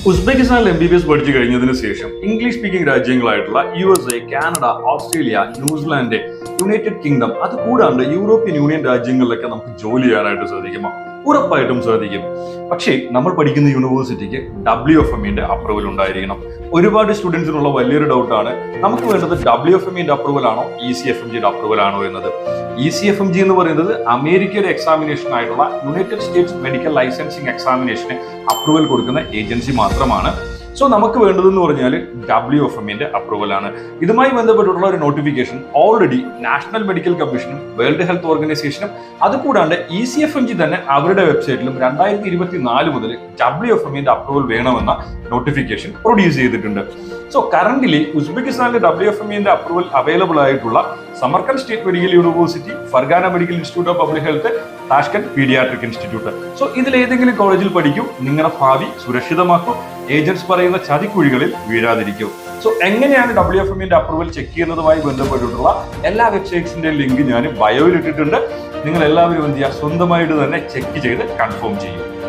ഉസ്ബെക്കിസ്ഥാനിൽ MBBS പഠിച്ചു കഴിഞ്ഞതിന് ശേഷം ഇംഗ്ലീഷ് സ്പീക്കിംഗ് രാജ്യങ്ങളായിട്ടുള്ള USA, Canada, Australia, New Zealand, United Kingdom അത് കൂടാണ്ട് യൂറോപ്യൻ യൂണിയൻ രാജ്യങ്ങളിലൊക്കെ നമുക്ക് ജോലി ചെയ്യാനായിട്ട് സാധിക്കുമോ? ഉറപ്പായിട്ടും സാധിക്കും. പക്ഷേ നമ്മൾ പഠിക്കുന്ന യൂണിവേഴ്സിറ്റിക്ക് WFMന്റെ അപ്രൂവൽ ഉണ്ടായിരിക്കണം. ഒരുപാട് സ്റ്റുഡൻസിനുള്ള വലിയൊരു ഡൗട്ടാണ്, നമുക്ക് വേണ്ടത് WFMന്റെ അപ്രൂവൽ ആണോ ECFMGയുടെ അപ്രൂവൽ ആണോ എന്നത്. ECFMG എന്ന് പറയുന്നത് അമേരിക്കയുടെ എക്സാമിനേഷൻ ആയിട്ടുള്ള യുണൈറ്റഡ് സ്റ്റേറ്റ്സ് മെഡിക്കൽ ലൈസൻസിങ് എക്സാമിനേഷന് അപ്രൂവൽ കൊടുക്കുന്ന ഏജൻസി മാത്രമാണ്. സോ നമുക്ക് വേണ്ടതെന്ന് പറഞ്ഞാൽ WFMന്റെ അപ്രൂവൽ ആണ്. ഇതുമായി ബന്ധപ്പെട്ടിട്ടുള്ള ഒരു നോട്ടിഫിക്കേഷൻ ഓൾറെഡി നാഷണൽ മെഡിക്കൽ കമ്മീഷനും വേൾഡ് ഹെൽത്ത് ഓർഗനൈസേഷനും അതുകൂടാണ്ട് ECFMG തന്നെ അവരുടെ വെബ്സൈറ്റിലും 2024 മുതൽ WFMന്റെ അപ്രൂവൽ വേണമെന്ന നോട്ടിഫിക്കേഷൻ പ്രൊഡ്യൂസ് ചെയ്തിട്ടുണ്ട്. സോ കറന്റ്ലി ഉസ്ബെക്കിസ്ഥാനിലെ WFMന്റെ അപ്രൂവൽ അവൈലബിൾ ആയിട്ടുള്ള Samarkand state medical university, Fergana medical institute of public health, Tashkent paediatric institute. So ഇതിൽ ഏതെങ്കിലും കോളേജിൽ പഠിക്കും, നിങ്ങളുടെ ഭാവി സുരക്ഷിതമാക്കും, ഏജൻറ്റ്സ് പറയുന്ന ചതിക്കുഴികളിൽ വീഴാതിരിക്കും. സോ എങ്ങനെയാണ് WFMന്റെ അപ്രൂവൽ ചെക്ക് ചെയ്യുന്നതുമായി ബന്ധപ്പെട്ടിട്ടുള്ള എല്ലാ വെബ്സൈറ്റ്സിന്റെ ലിങ്ക് ഞാൻ ബയോയിൽ ഇട്ടിട്ടുണ്ട്. നിങ്ങൾ എല്ലാവരും എന്ത് ചെയ്യുക, സ്വന്തമായിട്ട് തന്നെ ചെക്ക് ചെയ്ത് കൺഫേം ചെയ്യും.